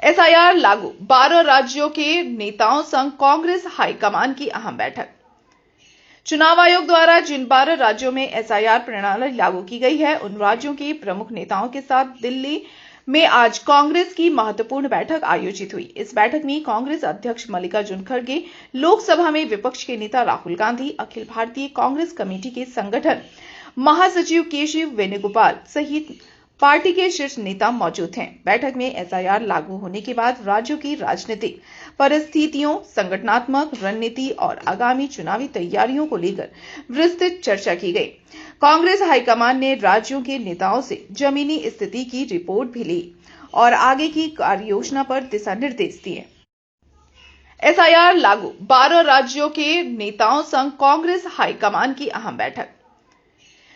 SIR लागू, 12 राज्यों के नेताओं संग कांग्रेस हाईकमान की अहम बैठक। चुनाव आयोग द्वारा जिन 12 राज्यों में एसआईआर प्रणाली लागू की गई है, उन राज्यों के प्रमुख नेताओं के साथ दिल्ली में आज कांग्रेस की महत्वपूर्ण बैठक आयोजित हुई। इस बैठक में कांग्रेस अध्यक्ष मल्लिकार्जुन खड़गे, लोकसभा में विपक्ष के नेता राहुल गांधी, अखिल भारतीय कांग्रेस कमेटी के संगठन महासचिव केशव वेणुगोपाल सहित पार्टी के शीर्ष नेता मौजूद हैं। बैठक में एसआईआर लागू होने के बाद राज्यों की राजनीतिक परिस्थितियों, संगठनात्मक रणनीति और आगामी चुनावी तैयारियों को लेकर विस्तृत चर्चा की गई। कांग्रेस हाईकमान ने राज्यों के नेताओं से जमीनी स्थिति की रिपोर्ट भी ली और आगे की कार्ययोजना पर दिशा निर्देश दिए। एसआईआर लागू, 12 राज्यों के नेताओं संग कांग्रेस हाईकमान की अहम बैठक।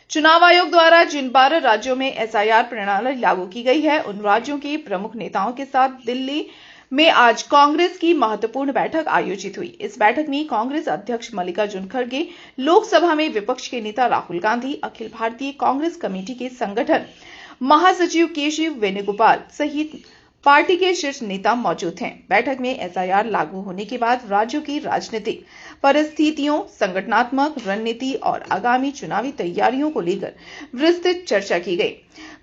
चुनाव आयोग द्वारा जिन 12 राज्यों में एसआईआर प्रणाली लागू की गई है, उन राज्यों के प्रमुख नेताओं के साथ दिल्ली में आज कांग्रेस की महत्वपूर्ण बैठक आयोजित हुई। इस बैठक में कांग्रेस अध्यक्ष मल्लिकार्जुन खड़गे, लोकसभा में विपक्ष के नेता राहुल गांधी, अखिल भारतीय कांग्रेस कमेटी के संगठन महासचिव केशव वेणुगोपाल सहित पार्टी के शीर्ष नेता मौजूद हैं। बैठक में एसआईआर लागू होने के बाद राज्यों की राजनीतिक परिस्थितियों, संगठनात्मक रणनीति और आगामी चुनावी तैयारियों को लेकर विस्तृत चर्चा की गई।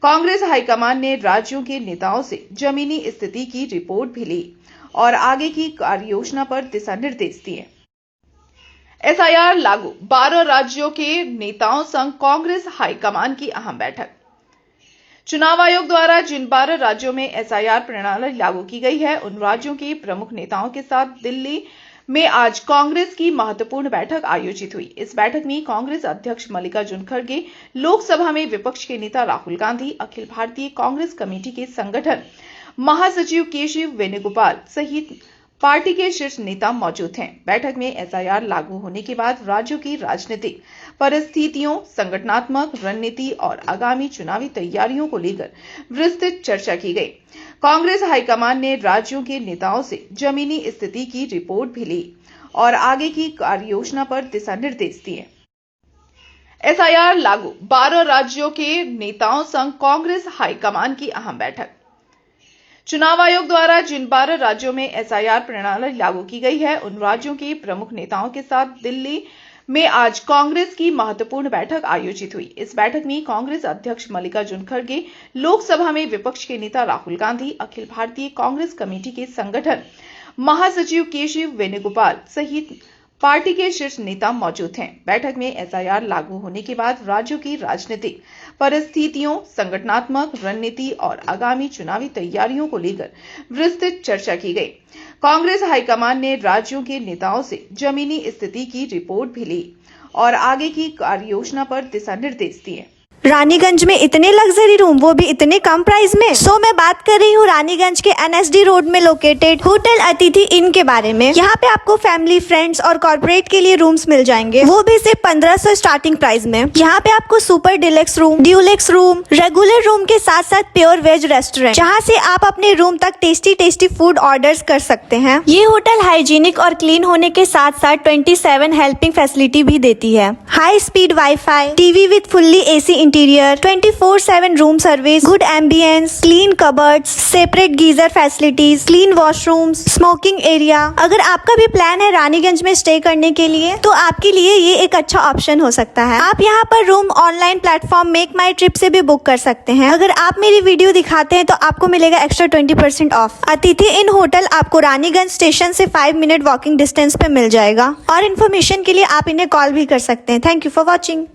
कांग्रेस हाईकमान ने राज्यों के नेताओं से जमीनी स्थिति की रिपोर्ट भी ली और आगे की कार्ययोजना पर दिशा निर्देश दिए। एसआईआर लागू, 12 राज्यों के नेताओं संग कांग्रेस हाईकमान की अहम बैठक। चुनाव आयोग द्वारा जिन 12 राज्यों में एसआईआर प्रणाली लागू की गई है, उन राज्यों के प्रमुख नेताओं के साथ दिल्ली में आज कांग्रेस की महत्वपूर्ण बैठक आयोजित हुई। इस बैठक में कांग्रेस अध्यक्ष मल्लिकार्जुन खड़गे, लोकसभा में विपक्ष के नेता राहुल गांधी, अखिल भारतीय कांग्रेस कमेटी के संगठन महासचिव केशव वेणुगोपाल सहित पार्टी के शीर्ष नेता मौजूद हैं। बैठक में एसआईआर लागू होने के बाद राज्यों की राजनीतिक परिस्थितियों, संगठनात्मक रणनीति और आगामी चुनावी तैयारियों को लेकर विस्तृत चर्चा की गई। कांग्रेस हाईकमान ने राज्यों के नेताओं से जमीनी स्थिति की रिपोर्ट भी ली और आगे की कार्ययोजना पर दिशा निर्देश दिए। एसआईआर लागू, 12 राज्यों के नेताओं संग कांग्रेस हाईकमान की अहम बैठक। चुनाव आयोग द्वारा जिन 12 राज्यों में एसआईआर प्रणाली लागू की गई है, उन राज्यों के प्रमुख नेताओं के साथ दिल्ली में आज कांग्रेस की महत्वपूर्ण बैठक आयोजित हुई। इस बैठक में कांग्रेस अध्यक्ष मल्लिकार्जुन खड़गे, लोकसभा में विपक्ष के नेता राहुल गांधी, अखिल भारतीय कांग्रेस कमेटी के संगठन महासचिव केशव वेणुगोपाल सहित पार्टी के शीर्ष नेता मौजूद हैं। बैठक में एसआईआर लागू होने के बाद राज्यों की राजनीतिक परिस्थितियों, संगठनात्मक रणनीति और आगामी चुनावी तैयारियों को लेकर विस्तृत चर्चा की गई। कांग्रेस हाईकमान ने राज्यों के नेताओं से जमीनी स्थिति की रिपोर्ट भी ली और आगे की कार्ययोजना पर दिशा निर्देश दिए। रानीगंज में इतने लग्जरी रूम, वो भी इतने कम प्राइस में। सो मैं बात कर रही हूँ रानीगंज के एनएसडी रोड में लोकेटेड होटल अतिथि इन के बारे में। यहाँ पे आपको फैमिली, फ्रेंड्स और कॉर्पोरेट के लिए रूम्स मिल जाएंगे, वो भी सिर्फ 1500 स्टार्टिंग प्राइस में। यहाँ पे आपको super deluxe room, Dulux room, regular room के साथ साथ प्योर वेज रेस्टोरेंट, जहाँ से आप अपने रूम तक टेस्टी फूड ऑर्डर्स कर सकते हैं। ये होटल हाइजीनिक और क्लीन होने के साथ साथ 27 हेल्पिंग फैसिलिटी भी देती है। High speed wifi, TV with fully AC interior, 24/7 room service, good ambience, clean cupboards, separate geyser facilities, clean washrooms, smoking area. अगर आपका भी प्लान है रानीगंज में स्टे करने के लिए, तो आपके लिए ये एक अच्छा ऑप्शन हो सकता है। आप यहाँ पर रूम ऑनलाइन प्लेटफॉर्म मेक माई ट्रिप से भी बुक कर सकते हैं। अगर आप मेरी वीडियो दिखाते हैं तो आपको मिलेगा एक्स्ट्रा 20% ऑफ। अतिथि इन होटल आपको रानीगंज स्टेशन से 5 मिनट वॉकिंग डिस्टेंस पे मिल जाएगा। और इन्फॉर्मेशन के लिए आप इन्हें कॉल भी कर सकते हैं। Thank you for watching.